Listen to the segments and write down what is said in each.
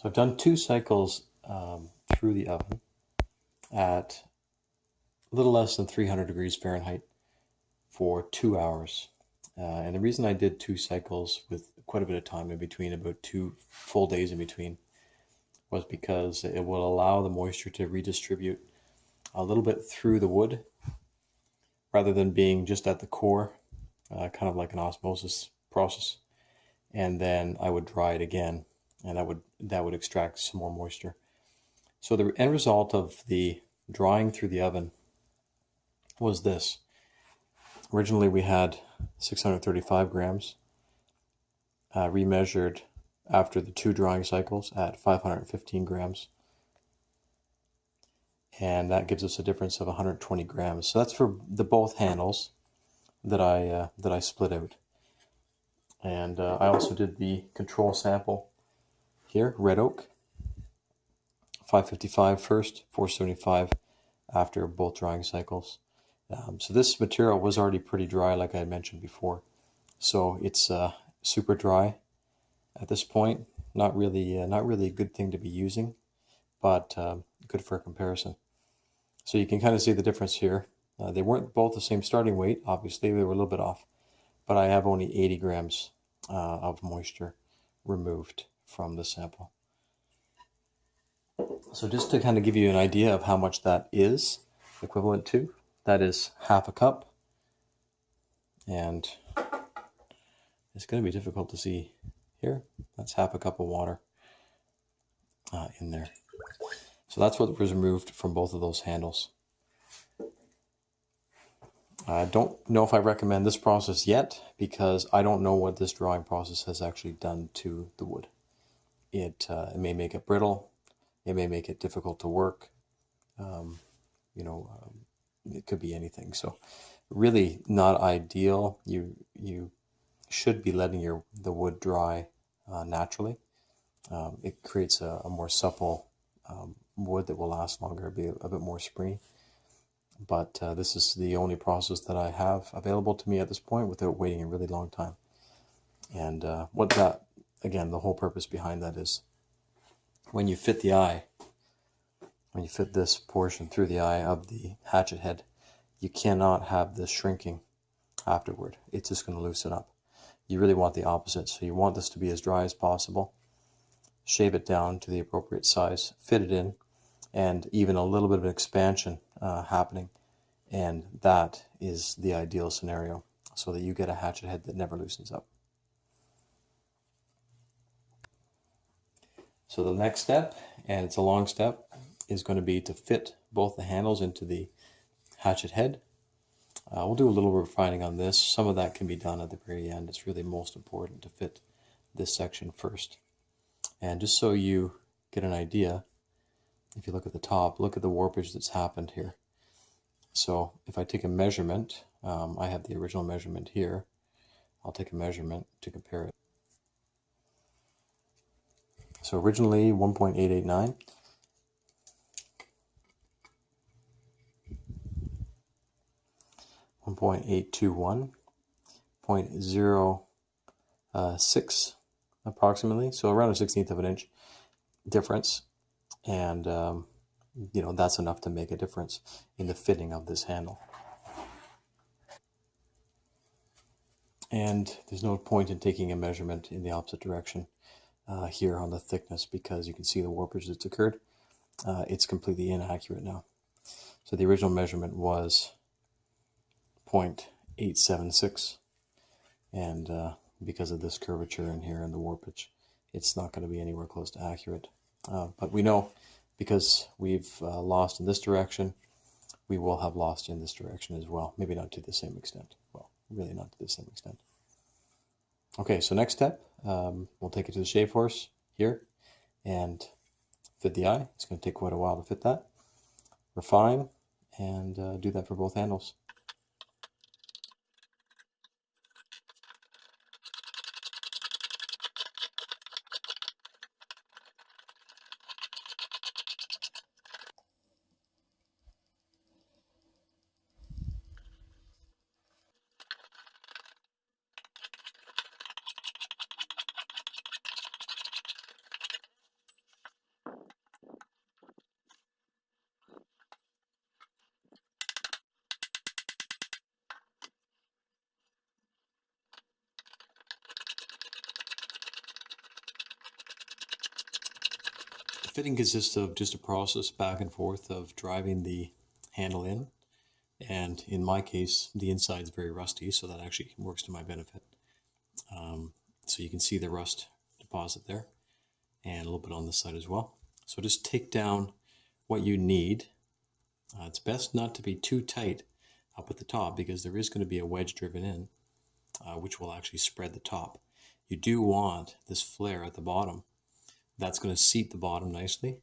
So I've done 2 cycles through the oven at a little less than 300 degrees Fahrenheit for 2 hours. And the reason I did 2 cycles with quite a bit of time in between, about 2 full days in between, was because it will allow the moisture to redistribute a little bit through the wood rather than being just at the core, kind of like an osmosis process. And then I would dry it again, and that would extract some more moisture. So the end result of the drying through the oven was this. Originally we had 635 grams, remeasured after the 2 drying cycles at 515 grams. And that gives us a difference of 120 grams. So that's for the both handles that I split out. And I also did the control sample here, red oak, 555 first, 475 after both drying cycles. So this material was already pretty dry, like I had mentioned before. So it's super dry at this point. Not really a good thing to be using, but good for a comparison. So you can kind of see the difference here. They weren't both the same starting weight. Obviously, they were a little bit off, but I have only 80 grams of moisture removed from the sample. So just to kind of give you an idea of how much that is equivalent to, that is half a cup. And it's going to be difficult to see here. That's half a cup of water in there. So that's what was removed from both of those handles. I don't know if I recommend this process yet because I don't know what this drying process has actually done to the wood. It may make it brittle. It may make it difficult to work. It could be anything. So really not ideal. You should be letting the wood dry naturally. It creates a more supple wood that will last longer, be a bit more springy. But this is the only process that I have available to me at this point without waiting a really long time. And again, the whole purpose behind that is when you fit this portion through the eye of the hatchet head, you cannot have this shrinking afterward. It's just going to loosen up. You really want the opposite. So you want this to be as dry as possible. Shave it down to the appropriate size, fit it in, and even a little bit of expansion happening. And that is the ideal scenario so that you get a hatchet head that never loosens up. So the next step, and it's a long step, is going to be to fit both the handles into the hatchet head. We'll do a little refining on this. Some of that can be done at the very end. It's really most important to fit this section first. And just so you get an idea, if you look at the top, look at the warpage that's happened here. So if I take a measurement, I have the original measurement here. I'll take a measurement to compare it. So originally 1.889. 1.821, 0.06 approximately, so around a 16th of an inch difference. And that's enough to make a difference in the fitting of this handle. And there's no point in taking a measurement in the opposite direction here on the thickness because you can see the warpage that's occurred. It's completely inaccurate now. So the original measurement was 0.876, and because of this curvature in here and the warpage, it's not going to be anywhere close to accurate. But we know because we've lost in this direction, we will have lost in this direction as well. Maybe not to the same extent. Well, really not to the same extent. Okay, so next step, we'll take it to the shave horse here and fit the eye. It's going to take quite a while to fit that. Refine and do that for both handles. Fitting consists of just a process back and forth of driving the handle in, and in my case the inside is very rusty, so that actually works to my benefit. So you can see the rust deposit there, and a little bit on this side as well. So just take down what you need. It's best not to be too tight up at the top, because there is going to be a wedge driven in, which will actually spread the top. You do want this flare at the bottom. That's going to seat the bottom nicely.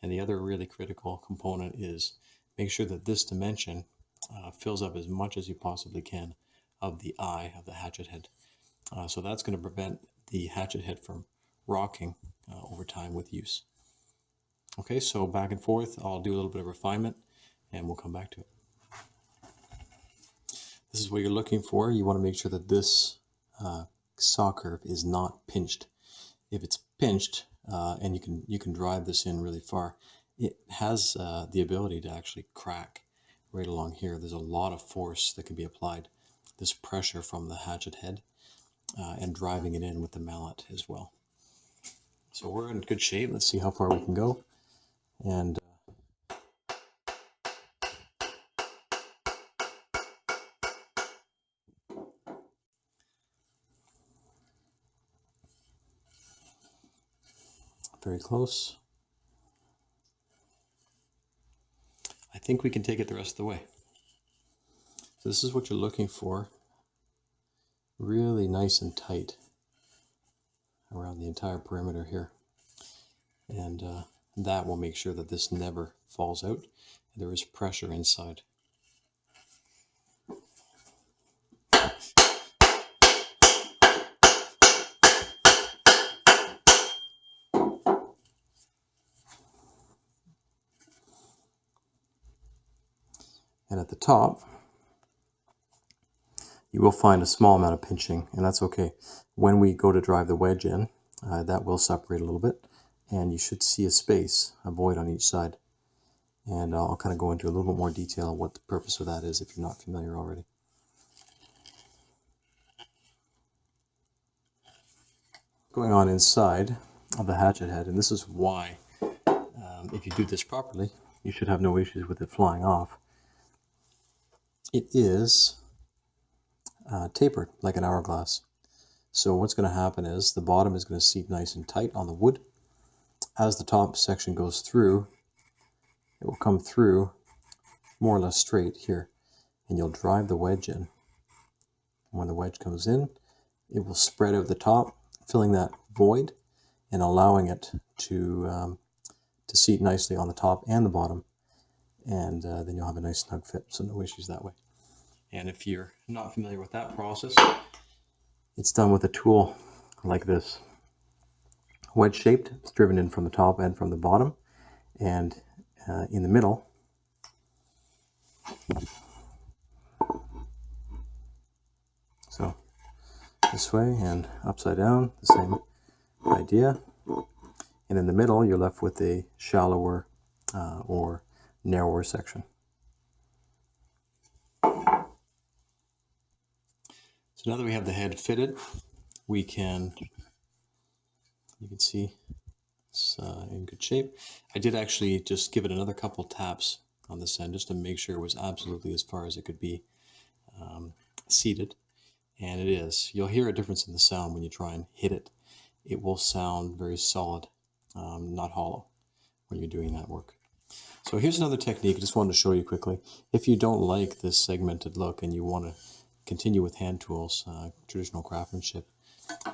And the other really critical component is make sure that this dimension fills up as much as you possibly can of the eye of the hatchet head. So that's going to prevent the hatchet head from rocking over time with use. Okay, so back and forth, I'll do a little bit of refinement and we'll come back to it. This is what you're looking for. You want to make sure that this saw curve is not pinched. If it's pinched, and you can drive this in really far, it has the ability to actually crack right along here. There's a lot of force that can be applied, this pressure from the hatchet head, and driving it in with the mallet as well. So we're in good shape. Let's see how far we can go. And very close. I think we can take it the rest of the way. So this is what you're looking for. Really nice and tight around the entire perimeter here. And that will make sure that this never falls out. There is pressure inside. And at the top, you will find a small amount of pinching, and that's okay. When we go to drive the wedge in, that will separate a little bit, and you should see a space, a void on each side. And I'll kind of go into a little bit more detail on what the purpose of that is if you're not familiar already. Going on inside of the hatchet head, and this is why, if you do this properly, you should have no issues with it flying off. It is tapered like an hourglass. So what's going to happen is the bottom is going to seat nice and tight on the wood. As the top section goes through, it will come through more or less straight here, and you'll drive the wedge in. When the wedge comes in, it will spread out the top, filling that void and allowing it to seat nicely on the top and the bottom, and then you'll have a nice snug fit, so no issues that way. And if you're not familiar with that process, it's done with a tool like this. Wedge shaped, it's driven in from the top and from the bottom, and in the middle, so this way and upside down, the same idea. And in the middle, you're left with a shallower or narrower section. So now that we have the head fitted, you can see it's in good shape. I did actually just give it another couple taps on this end just to make sure it was absolutely as far as it could be seated. And it is. You'll hear a difference in the sound when you try and hit it. It will sound very solid, not hollow, when you're doing that work. So here's another technique I just wanted to show you quickly. If you don't like this segmented look and you want to continue with hand tools, traditional craftsmanship,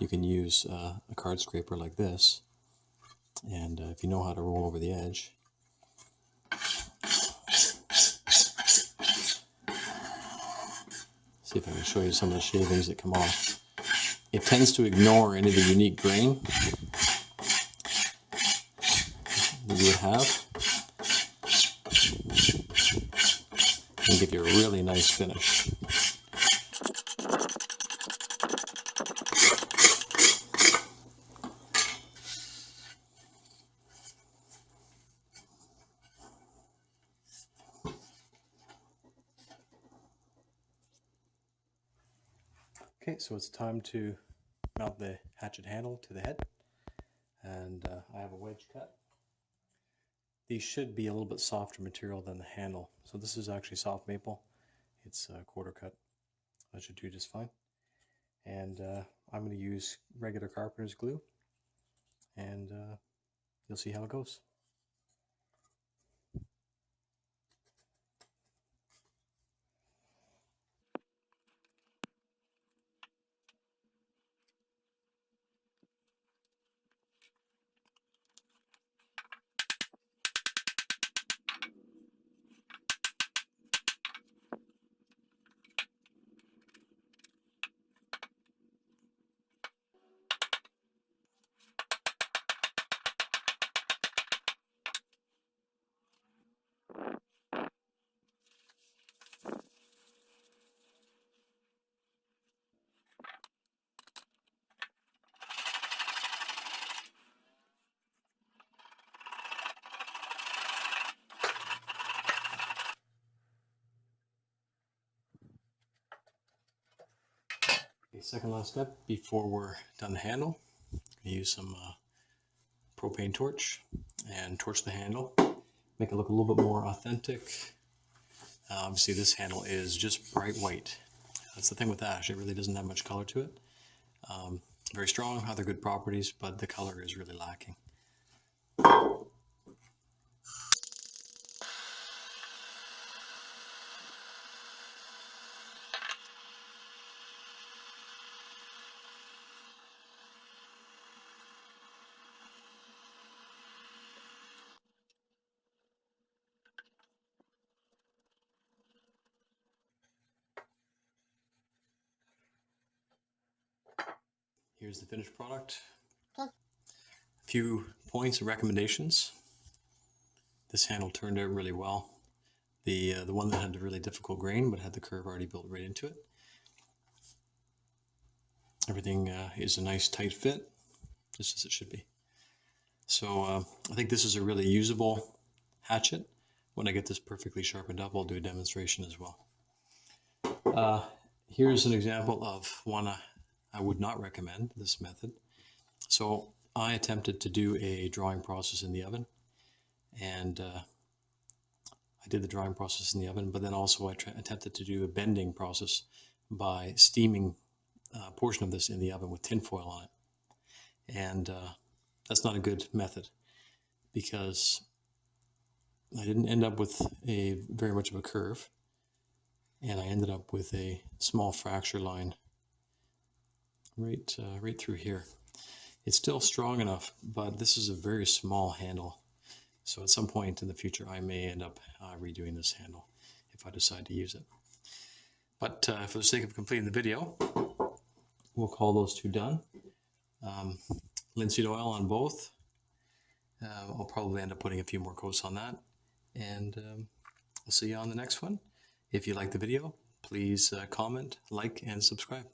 you can use a card scraper like this. And if you know how to roll over the edge, see if I can show you some of the shavings that come off. It tends to ignore any of the unique grain that you would have and give you a really nice finish. Okay, so it's time to mount the hatchet handle to the head, and I have a wedge cut. These should be a little bit softer material than the handle. So this is actually soft maple. It's quarter cut. That should do just fine. And I'm going to use regular carpenter's glue, and you'll see how it goes. Okay, second last step before we're done the handle, use some propane torch and torch the handle, make it look a little bit more authentic. Obviously this handle is just bright white. That's the thing with ash, it really doesn't have much color to it. Very strong, other good properties, but the color is really lacking. Here's the finished product. Okay. A few points and recommendations. This handle turned out really well. The one that had a really difficult grain but had the curve already built right into it. Everything is a nice tight fit, just as it should be. So I think this is a really usable hatchet. When I get this perfectly sharpened up, I'll do a demonstration as well. Here's an example of one I would not recommend this method. So I attempted to do a drawing process in the oven, and I did the drying process in the oven, but then also I attempted to do a bending process by steaming a portion of this in the oven with tin foil on it. And that's not a good method, because I didn't end up with very much of a curve, and I ended up with a small fracture line right through here. It's still strong enough, but this is a very small handle. So at some point in the future, I may end up redoing this handle if I decide to use it. But for the sake of completing the video, we'll call those two done. Linseed oil on both. I'll probably end up putting a few more coats on that. And we'll see you on the next one. If you like the video, please comment, like, and subscribe.